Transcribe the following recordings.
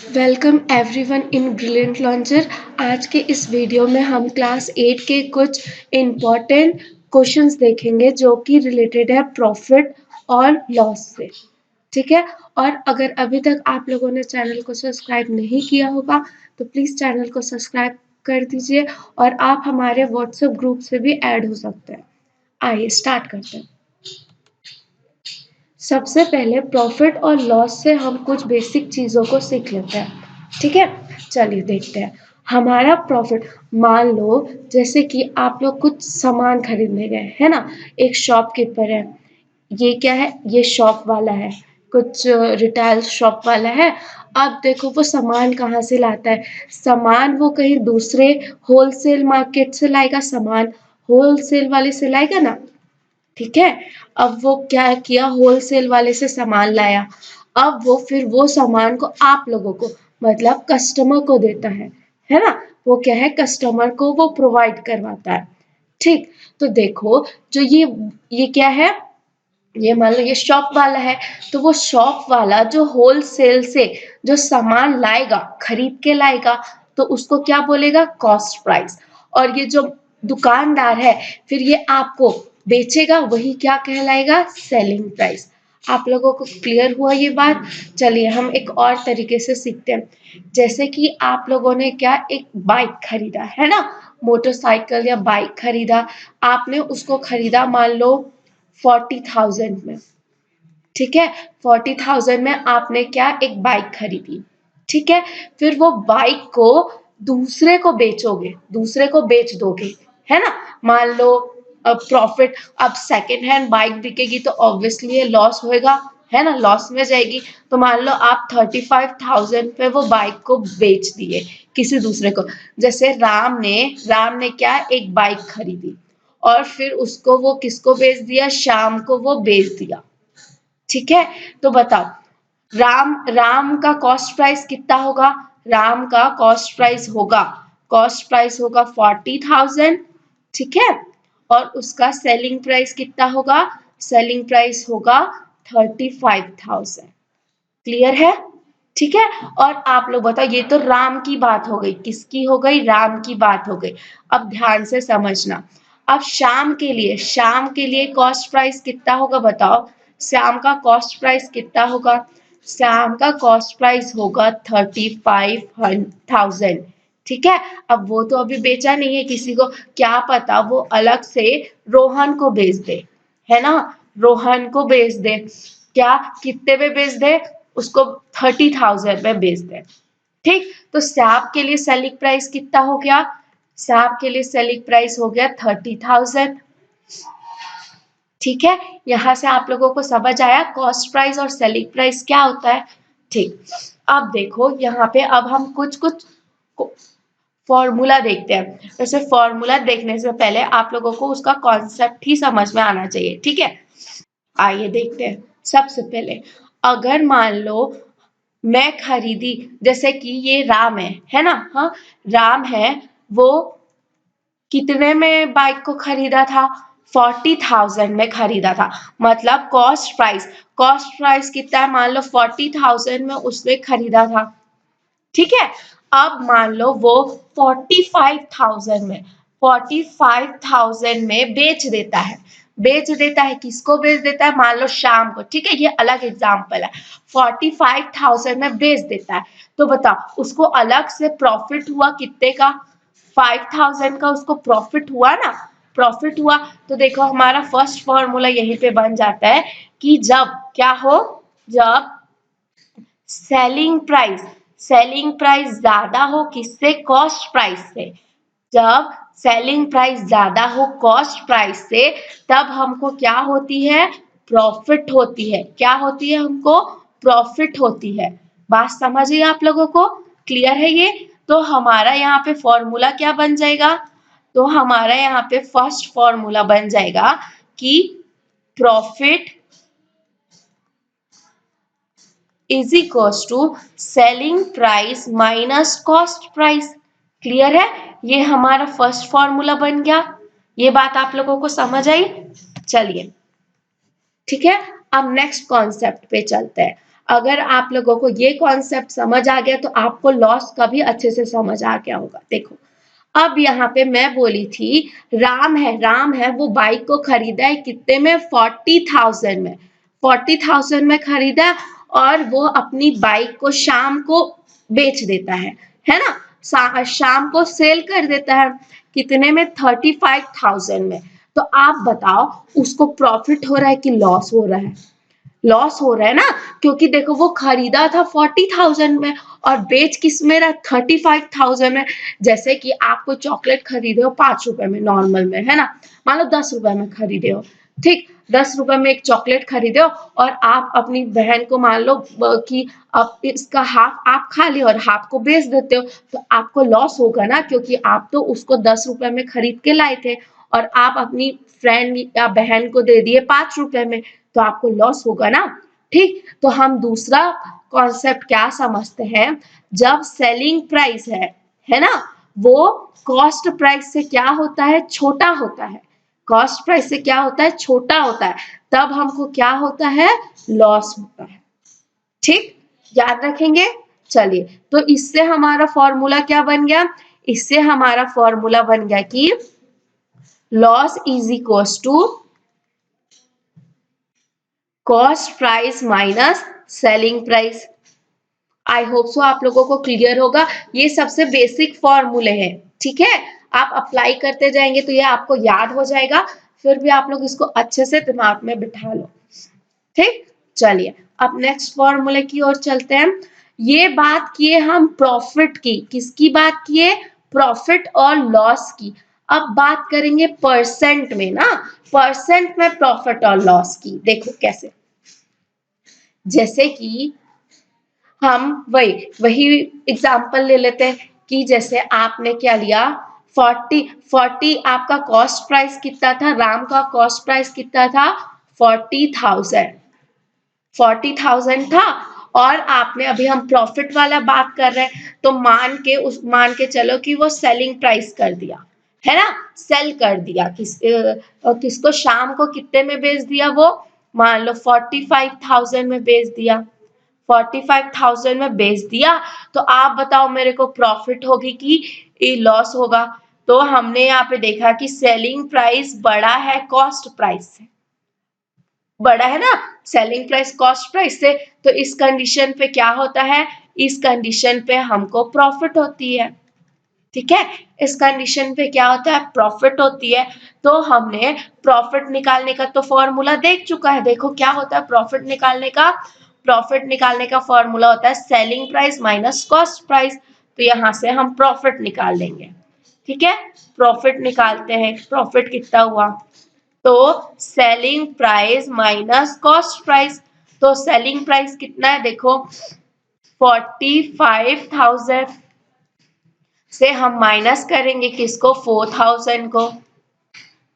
Welcome everyone in brilliant launcher. आज के इस वीडियो में हम क्लास 8 के कुछ इम्पॉर्टेंट क्वेश्चंस देखेंगे जो कि रिलेटेड है प्रॉफिट और लॉस से। ठीक है, और अगर अभी तक आप लोगों ने चैनल को सब्सक्राइब नहीं किया होगा तो प्लीज़ चैनल को सब्सक्राइब कर दीजिए और आप हमारे व्हाट्सएप ग्रुप से भी ऐड हो सकते हैं। आइए स्टार्ट करते हैं। सबसे पहले प्रॉफिट और लॉस से हम कुछ बेसिक चीज़ों को सीख लेते हैं। ठीक है, चलिए देखते हैं। हमारा प्रॉफिट, मान लो जैसे कि आप लोग कुछ सामान खरीदने गए है ना, एक शॉपकीपर है, ये क्या है, ये शॉप वाला है, कुछ रिटेल शॉप वाला है। अब देखो वो सामान कहाँ से लाता है, सामान वो कहीं दूसरे होलसेल मार्केट से लाएगा, सामान होलसेल वाले से लाएगा ना। ठीक है, अब वो क्या किया, होलसेल वाले से सामान लाया। अब वो फिर वो सामान को आप लोगों को मतलब कस्टमर को देता है ना। वो क्या है, कस्टमर को वो प्रोवाइड करवाता है। ठीक, तो देखो जो ये क्या है, ये मान लो ये शॉप वाला है, तो वो शॉप वाला जो होलसेल से जो सामान लाएगा, खरीद के लाएगा, तो उसको क्या बोलेगा, कॉस्ट प्राइस। और ये जो दुकानदार है फिर ये आपको बेचेगा, वही क्या कहलाएगा, सेलिंग प्राइस। आप लोगों को क्लियर हुआ ये बात। चलिए हम एक और तरीके से सीखते हैं। जैसे कि आप लोगों ने क्या एक बाइक खरीदा है ना, मोटरसाइकिल या बाइक खरीदा, आपने उसको खरीदा मान लो 40,000 में। ठीक है, 40,000 में आपने क्या एक बाइक खरीदी। ठीक है, फिर वो बाइक को दूसरे को बेचोगे, दूसरे को बेच दोगे, है ना। मान लो प्रॉफिट, अब सेकेंड हैंड बाइक बिकेगी तो ऑब्वियसली लॉस होएगा, है ना, लॉस में जाएगी। तो मान लो आप 35,000 पे वो बाइक को बेच दिए किसी दूसरे को। जैसे राम ने क्या एक बाइक खरीदी और फिर उसको वो किसको बेच दिया, शाम को वो बेच दिया। ठीक है, तो बताओ राम राम का कॉस्ट प्राइस कितना होगा, राम का कॉस्ट प्राइस होगा 40,000। ठीक है, और उसका सेलिंग प्राइस कितना होगा, सेलिंग प्राइस होगा 35,000। क्लियर है। ठीक है, और आप लोग बताओ, ये तो राम की बात हो गई, किसकी हो गई, राम की बात हो गई। अब ध्यान से समझना, अब शाम के लिए कॉस्ट प्राइस कितना होगा बताओ, शाम का कॉस्ट प्राइस कितना होगा, शाम का कॉस्ट प्राइस होगा 35,000। ठीक है, अब वो तो अभी बेचा नहीं है किसी को, क्या पता वो अलग से रोहन को बेच दे, है ना, रोहन को बेच दे, क्या कितने में बेच दे, उसको 30,000 में बेच दे। ठीक, तो सैप के लिए सेलिंग प्राइस कितना हो गया, सैप के लिए सेलिंग प्राइस हो गया 30,000। ठीक है, यहां से आप लोगों को समझ आया कॉस्ट प्राइस और सेलिंग प्राइस क्या होता है। ठीक, अब देखो यहाँ पे अब हम कुछ कुछ फॉर्मूला देखते हैं। वैसे फॉर्मूला देखने से पहले आप लोगों को उसका कॉन्सेप्ट ही समझ में आना चाहिए। ठीक है, आइए देखते हैं। सबसे पहले अगर मान लो मैं खरीदी, जैसे कि ये राम है ना, हाँ राम है, वो कितने में बाइक को खरीदा था, 40,000 में खरीदा था। मतलब कॉस्ट प्राइस कितना है, मान लो 40,000 में उसने खरीदा था। ठीक है, अब मान लो वो 45,000 में बेच देता है किसको बेच देता है, मान लो शाम को। ठीक है, ये अलग एग्जांपल है, 45,000 में बेच देता है। तो बताओ उसको अलग से प्रॉफिट हुआ कितने का, 5,000 का उसको प्रॉफिट हुआ ना, प्रॉफिट हुआ। तो देखो हमारा फर्स्ट फॉर्मूला यहीं पे बन जाता है कि जब क्या हो, जब सेलिंग प्राइस ज्यादा हो किससे, कॉस्ट प्राइस से, जब सेलिंग प्राइस ज्यादा हो कॉस्ट प्राइस से, तब हमको क्या होती है, प्रॉफिट होती है। क्या होती है, हमको प्रॉफिट होती है। बात समझिए आप लोगों को, क्लियर है ये। तो हमारा यहाँ पे फॉर्मूला क्या बन जाएगा, तो हमारा यहाँ पे फर्स्ट फॉर्मूला बन जाएगा कि profit is equals to selling price minus cost price. Clear है, ये हमारा फर्स्ट फॉर्मूला बन गया। ये बात आप लोगों को समझ आई। चलिए ठीक है, अब नेक्स्ट कॉन्सेप्ट पे चलते हैं। अगर आप लोगों को ये कॉन्सेप्ट समझ आ गया तो आपको लॉस का भी अच्छे से समझ आ गया होगा। देखो अब यहाँ पे मैं बोली थी राम है वो बाइक को खरीदा है कितने में 40,000 में 40,000 में खरीदा और वो अपनी बाइक को शाम को बेच देता है ना, शाम को सेल कर देता है कितने में 35,000 में। तो आप बताओ उसको प्रॉफिट हो रहा है कि लॉस हो रहा है? लॉस हो रहा है ना, क्योंकि देखो वो खरीदा था 40,000 में और बेच किस में रहा 35,000 में। जैसे कि आप कोई चॉकलेट खरीदे हो 5 रुपए में नॉर्मल में, है ना, मान लो 10 रुपए में खरीदे हो, ठीक, 10 रुपए में एक चॉकलेट खरीदे हो और आप अपनी बहन को मान लो कि अब इसका हाफ आप खा लियो और हाफ को बेच देते हो, तो आपको लॉस होगा ना, क्योंकि आप तो उसको 10 रुपए में खरीद के लाए थे और आप अपनी फ्रेंड या बहन को दे दिए 5 रुपए में, तो आपको लॉस होगा ना। ठीक, तो हम दूसरा कॉन्सेप्ट क्या समझते हैं, जब सेलिंग प्राइस है ना, वो कॉस्ट प्राइस से क्या होता है, छोटा होता है, कॉस्ट प्राइस से क्या होता है, छोटा होता है, तब हमको क्या होता है, लॉस होता है। ठीक, याद रखेंगे। चलिए, तो इससे हमारा फॉर्मूला क्या बन गया, इससे हमारा फॉर्मूला बन गया कि loss is equals to cost price minus selling price. I hope so आप लोगों को क्लियर होगा, ये सबसे बेसिक फॉर्मूले हैं। ठीक है, आप अप्लाई करते जाएंगे तो ये आपको याद हो जाएगा, फिर भी आप लोग इसको अच्छे से दिमाग में बिठा लो। ठीक, चलिए अब नेक्स्ट फॉर्मूले की ओर चलते हैं। ये बात किए हम प्रॉफिट की, किसकी बात किए, प्रॉफिट और लॉस की। अब बात करेंगे परसेंट में ना, परसेंट में प्रॉफिट और लॉस की। देखो कैसे, जैसे कि हम वही एग्जाम्पल ले लेते हैं कि जैसे आपने क्या लिया 40 आपका कॉस्ट प्राइस कितना था, राम का कॉस्ट प्राइस कितना था 40,000 था, और आपने अभी हम प्रॉफिट वाला बात कर रहे हैं तो मान के चलो कि वो सेलिंग प्राइस कर दिया, है ना, सेल कर दिया किसको, शाम को कितने में बेच दिया, वो मान लो 45,000 में बेच दिया, 45,000 में बेच दिया। तो आप बताओ मेरे को प्रॉफिट होगी कि लॉस होगा। तो हमने यहाँ पे देखा कि सेलिंग प्राइस बड़ा है कॉस्ट प्राइस से, बड़ा है ना सेलिंग प्राइस कॉस्ट प्राइस से, तो इस कंडीशन पे क्या होता है, इस कंडीशन पे हमको प्रॉफिट होती है। ठीक है, इस कंडीशन पे क्या होता है, प्रॉफिट होती है। तो हमने प्रॉफिट निकालने का तो फॉर्मूला देख चुका है, देखो क्या होता है प्रॉफिट निकालने का, प्रॉफिट निकालने का फॉर्मूला होता है selling price minus cost price. तो यहां से हम प्रॉफिट निकाल देंगे। ठीक है, प्रॉफिट निकालते हैं, प्रॉफिट कितना हुआ, तो selling price minus cost price. तो सेलिंग प्राइस कितना है, देखो 45,000 से हम माइनस करेंगे किसको, 4,000 को,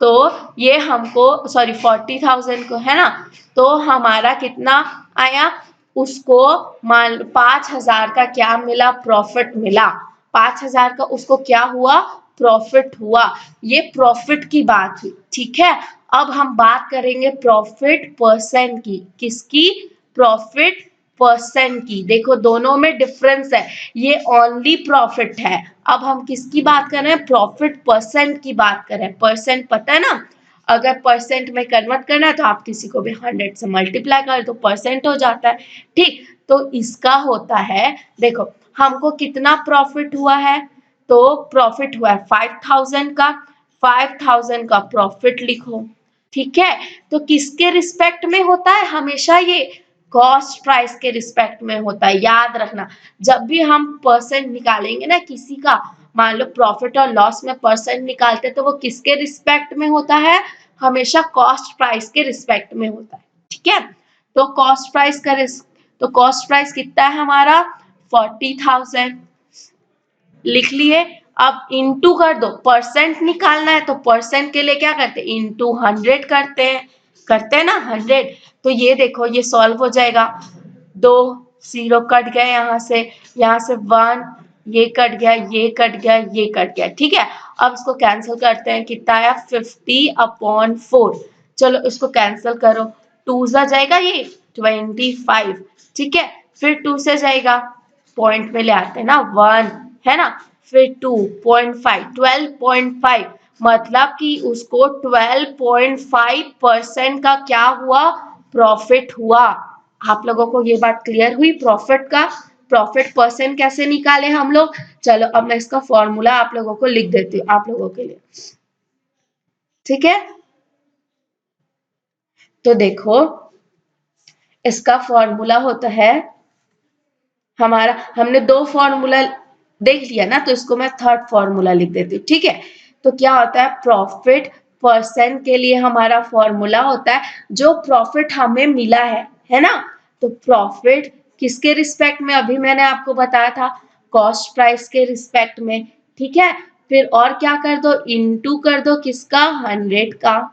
तो ये हमको सॉरी 40,000 को, है ना, तो हमारा कितना आया, उसको मान 5,000 का क्या मिला, प्रॉफिट मिला, 5,000 का उसको क्या हुआ, प्रॉफिट हुआ। ये प्रॉफिट की बात हुई। ठीक है, अब हम बात करेंगे प्रॉफिट परसेंट की, किसकी, प्रॉफिट परसेंट की। देखो दोनों में डिफरेंस है, ये ओनली प्रॉफिट है, अब हम किसकी बात कर रहे हैं, प्रॉफिट परसेंट की बात कर रहे हैं। परसेंट पता है ना, अगर परसेंट में कन्वर्ट करना है तो आप किसी को भी 100 से मल्टीप्लाई कर तो परसेंट हो जाता है। ठीक, तो इसका होता है, देखो हमको कितना प्रॉफिट हुआ है, तो प्रॉफिट हुआ है 5,000 का, 5,000 का प्रॉफिट लिखो। ठीक है, तो किसके रिस्पेक्ट में होता है, हमेशा ये कॉस्ट प्राइस के रिस्पेक्ट में होता है। याद रखना, जब भी हम परसेंट निकालेंगे ना किसी का, मान लो प्रॉफिट और लॉस में परसेंट निकालते तो वो किसके रिस्पेक्ट में होता है, हमेशा कॉस्ट प्राइस के रिस्पेक्ट में होता है। ठीक है, तो कॉस्ट प्राइस का तो कॉस्ट प्राइस कितना है हमारा 40,000 लिख लिए। अब इंटू कर दो, परसेंट निकालना है तो परसेंट के लिए क्या करते हैं, इंटू 100 करते हैं ना 100। तो ये देखो ये सॉल्व हो जाएगा, 2 0 कट गए, यहाँ से 1, ये कट गया, ये कट गया, ये कट गया। ठीक है, अब इसको कैंसिल करते हैं, कितना आया 50/4। चलो इसको कैंसिल करो, 2 जा जाएगा, ये 25, ठीक है, फिर 2 से जाएगा, पॉइंट में ले आते हैं ना 1, है ना, फिर 2.5, 12.5, मतलब कि उसको 12.5% का क्या हुआ, प्रॉफिट हुआ। आप लोगों को ये बात क्लियर हुई प्रॉफिट का, प्रॉफिट परसेंट कैसे निकाले हम लोग। चलो अब मैं इसका फॉर्मूला आप लोगों को लिख देती हूँ आप लोगों के लिए, ठीक है। तो देखो इसका फॉर्मूला होता है हमारा, हमने दो फॉर्मूला देख लिया ना, तो इसको मैं थर्ड फॉर्मूला लिख देती हूँ, ठीक है। तो क्या होता है, प्रॉफिट परसेंट के लिए हमारा फॉर्मूला होता है जो प्रॉफिट हमें मिला है ना। तो प्रॉफिट किसके रिस्पेक्ट में, अभी मैंने आपको बताया था कॉस्ट प्राइस के रिस्पेक्ट में, ठीक है। फिर और क्या कर दो, इनटू कर दो किसका, 100 का।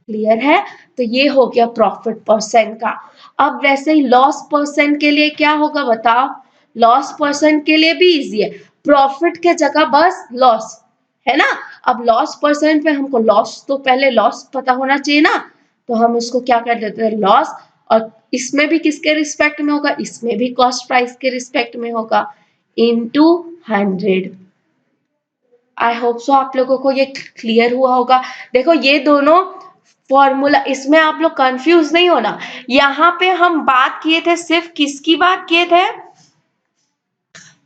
क्लियर है, तो ये हो गया प्रॉफिट परसेंट का। अब वैसे ही लॉस परसेंट के लिए क्या होगा बताओ, लॉस परसेंट के लिए भी इजी है, प्रॉफिट के जगह बस लॉस, है ना। अब लॉस परसेंट में हमको लॉस, तो पहले लॉस पता होना चाहिए ना, तो हम उसको क्या कर देते हैं लॉस, और इसमें भी किसके रिस्पेक्ट में होगा, इसमें भी कॉस्ट प्राइस के रिस्पेक्ट में होगा, इनटू 100। आई होप सो आप लोगों को ये क्लियर हुआ होगा। देखो ये दोनों फॉर्मूला, इसमें आप लोग कंफ्यूज नहीं होना। यहाँ पे हम बात किए थे सिर्फ किसकी बात किए थे,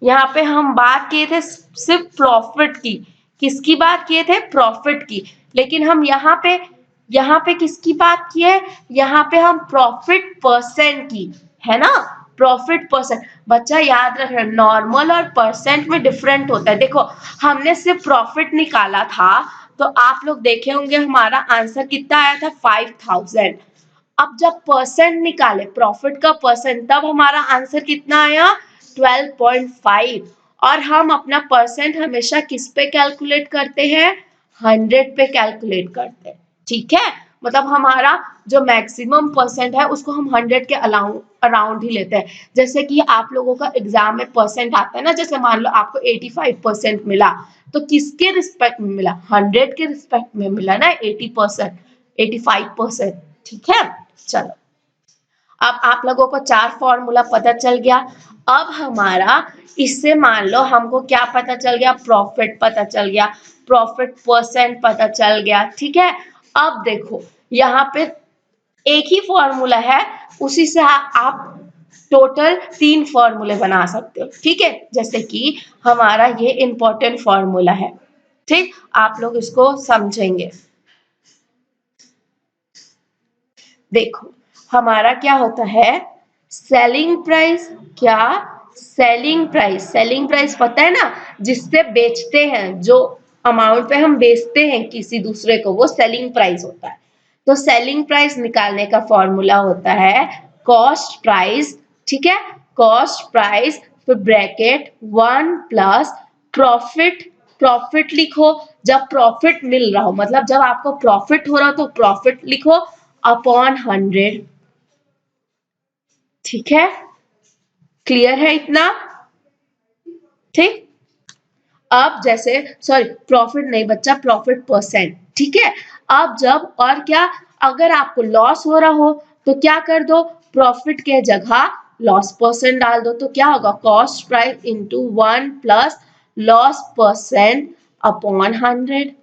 यहाँ पे हम बात किए थे सिर्फ प्रॉफिट की, किसकी बात किए थे, प्रॉफिट की। लेकिन हम यहाँ पे किसकी बात की है, यहाँ पे हम प्रॉफिट परसेंट की, है ना, प्रॉफिट परसेंट। बच्चा याद रखना नॉर्मल और परसेंट में डिफरेंट होता है। देखो हमने सिर्फ प्रॉफिट निकाला था, तो आप लोग देखे होंगे हमारा आंसर कितना आया था, 5000। अब जब परसेंट निकाले, प्रॉफिट का परसेंट, तब हमारा आंसर कितना आया, 12.5। और हम अपना परसेंट हमेशा किस पे कैलकुलेट करते हैं, 100 पे कैलकुलेट करते हैं, ठीक है। मतलब हमारा जो मैक्सिमम परसेंट है उसको हम 100 के अराउंड ही लेते हैं। जैसे कि आप लोगों का एग्जाम में परसेंट आता है ना, जैसे मान लो आपको 85% मिला, तो किसके रिस्पेक्ट में मिला, 100 के रिस्पेक्ट में मिला ना, 80%, 85%, ठीक है। चलो अब आप लोगों को चार फॉर्मूला पता चल गया। अब हमारा इससे मान लो हमको क्या पता चल गया, प्रॉफिट पता चल गया, प्रॉफिट परसेंट पता चल गया, ठीक है। अब देखो यहाँ पे एक ही फॉर्मूला है, उसी से आप टोटल 3 फॉर्मूले बना सकते हो, ठीक है। जैसे कि हमारा ये इंपॉर्टेंट फॉर्मूला है, ठीक, आप लोग इसको समझेंगे। देखो हमारा क्या होता है, सेलिंग प्राइस, क्या, सेलिंग प्राइस, सेलिंग प्राइस पता है ना, जिससे बेचते हैं, जो अमाउंट पे हम बेचते हैं किसी दूसरे को, वो सेलिंग प्राइस होता है। तो सेलिंग प्राइस निकालने का फॉर्मूला होता है कॉस्ट प्राइस, ठीक है, कॉस्ट प्राइस, फिर ब्रैकेट 1 प्लस प्रॉफिट, प्रॉफिट लिखो, जब प्रॉफिट मिल रहा हो, मतलब जब आपको प्रॉफिट हो रहा हो तो प्रॉफिट लिखो अपॉन 100, ठीक है। क्लियर है इतना, ठीक। अब जैसे सॉरी प्रॉफिट नहीं बच्चा, प्रॉफिट परसेंट, ठीक है। अब जब और क्या, अगर आपको लॉस हो रहा हो तो क्या कर दो, प्रॉफिट के जगह लॉस परसेंट डाल दो, तो क्या होगा, cost price into 1 plus loss percent upon 100।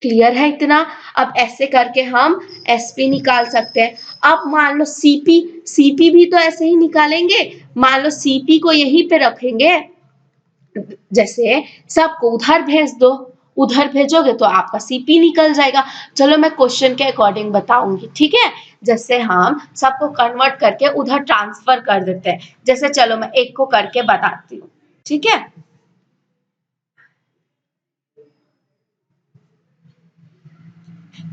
Clear है इतना। अब ऐसे करके हम एसपी निकाल सकते हैं। अब मान लो सीपी, सीपी भी तो ऐसे ही निकालेंगे, मान लो सीपी को यहीं पे रखेंगे, जैसे सबको उधर भेज दो, उधर भेजोगे तो आपका सीपी निकल जाएगा। चलो मैं क्वेश्चन के अकॉर्डिंग बताऊंगी, ठीक है। जैसे हम सबको कन्वर्ट करके उधर ट्रांसफर कर देते हैं, जैसे चलो मैं एक को करके बताती हूँ, ठीक है।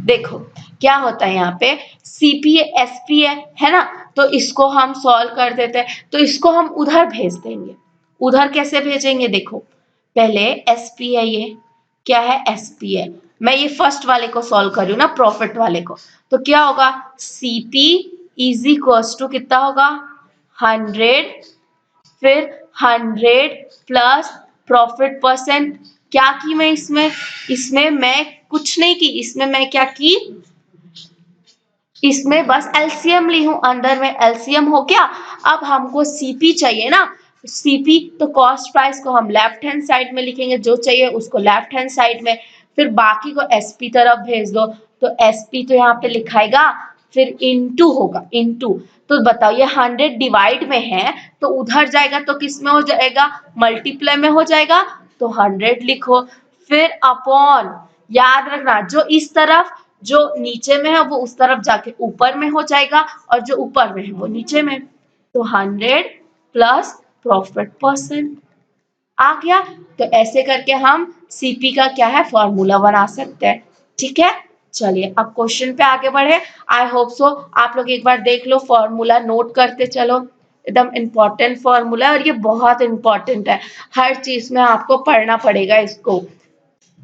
देखो क्या होता है यहाँ पे, सीपी एसपी है ना, तो इसको हम सॉल्व कर देते हैं, तो इसको हम उधर भेज देंगे। उधर कैसे भेजेंगे, देखो पहले एसपी है, ये क्या है, एसपी है। मैं ये फर्स्ट वाले को सॉल्व कर रही हूँ ना, प्रॉफिट वाले को, तो क्या होगा, सीपी इज इक्वल्स टू कितना होगा, 100, फिर 100 प्लस प्रॉफिट परसेंट। क्या की मैं इसमें, इसमें मैं कुछ नहीं की, इसमें मैं क्या की, इसमें बस एलसीएम ली हूँ, अंदर में एलसीएम हो गया। अब हमको सीपी चाहिए ना, सीपी तो कॉस्ट प्राइस को हम लेफ्ट हैंड साइड में लिखेंगे, जो चाहिए उसको लेफ्ट हैंड साइड में, फिर बाकी को एसपी तरफ भेज दो। तो एसपी तो यहाँ पे लिखाएगा, फिर इनटू होगा, इनटू। तो बताओ ये 100 डिवाइड में है तो उधर जाएगा तो किस में हो जाएगा, मल्टीप्लाई में हो जाएगा, तो 100 लिखो। फिर अपॉन, याद रखना जो इस तरफ जो नीचे में है वो उस तरफ जाके ऊपर में हो जाएगा, और जो ऊपर में है वो नीचे में। तो 100 प्लस प्रॉफिट परसेंट आ गया। तो ऐसे करके हम सीपी का क्या है फॉर्मूला बना सकते हैं। ठीक है, चलिए अब क्वेश्चन पे आगे बढ़े। आई होप सो आप लोग एक बार देख लो, फॉर्मूला नोट करते चलो, एकदम इम्पोर्टेंट फॉर्मूला और ये बहुत इंपॉर्टेंट है, हर चीज में आपको पढ़ना पड़ेगा इसको।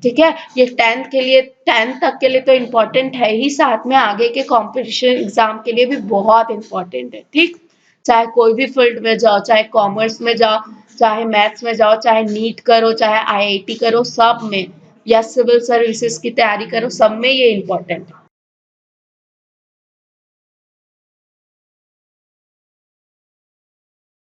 ठीक है, ये 10th के लिए, 10th तक के लिए तो इम्पोर्टेंट है ही, साथ में आगे के कॉम्पिटिशन एग्जाम के लिए भी बहुत इम्पोर्टेंट है। ठीक, चाहे कोई भी फील्ड में जाओ, चाहे कॉमर्स में जाओ, चाहे मैथ्स में जाओ, चाहे नीट करो, चाहे आईआईटी करो, सब में, या सिविल सर्विसेज की तैयारी करो, सब में ये इम्पोर्टेंट है।